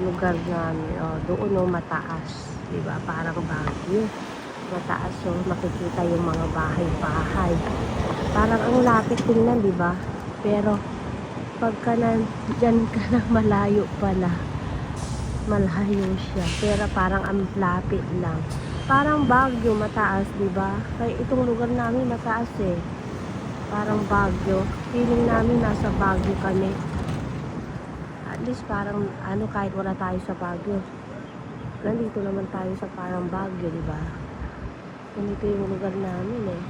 lugar namin. Oh, doon no, mataas. Diba? Parang Baguio. Mataas yung makikita yung mga bahay-bahay. Parang ang lapit tingnan, diba? Pero pagka dyan ka na malayo pala. Malayo siya. Pero parang ang lapit lang. Parang Baguio, mataas, diba? Kaya itong lugar namin mataas eh. Parang Baguio. Feeling namin nasa Baguio kami. At least parang ano, kahit wala tayo sa Baguio, nandito naman tayo sa parang Baguio, diba? Ganito yung lugar namin eh.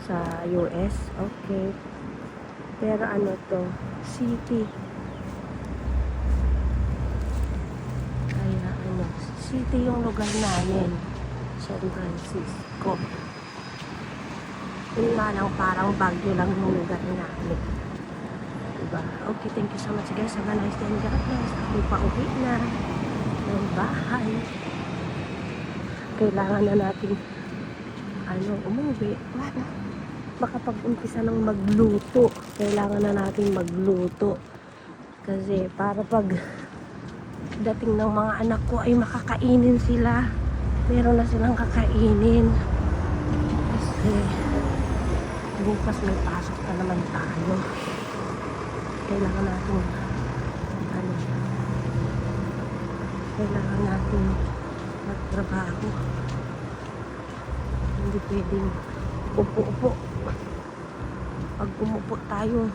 Sa US. Okay. Pero ano to? City. Kaya ano, city yung lugar namin. San Francisco. Yun nga lang, parang Baguio lang yung lugar namin. Diba? Okay, thank you so much guys. Have a nice day and God bless. Ako pa uwi na ng bahay. Kailangan na natin umuwi. Makapag-umpisa ng magluto. Kailangan na natin magluto. Kasi para pag dating ng mga anak ko ay makakainin sila. Meron na silang kakainin. Kasi bukas may pasok na naman tayo. Kailangan natin kailangan natin magtrabaho. Hindi pwedeng upo-upo. Pag umupo tayo,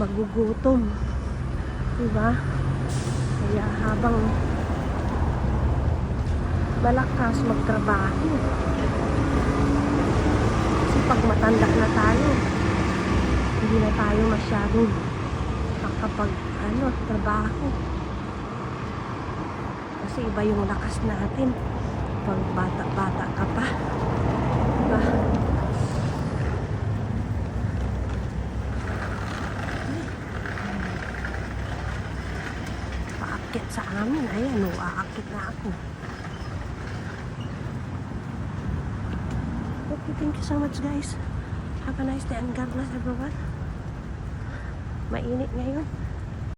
magugutom. Diba? Kaya habang malakas magtrabaho. Kasi pag matanda na tayo, hindi na tayo masyadong makapag trabaho. Kasi iba yung lakas natin pag bata-bata ka pa. Diba? Paakit sa amin. Ayan o, aakit na ako. Okay, thank you so much guys. Have a nice day and God bless everyone. Mainit ngayon.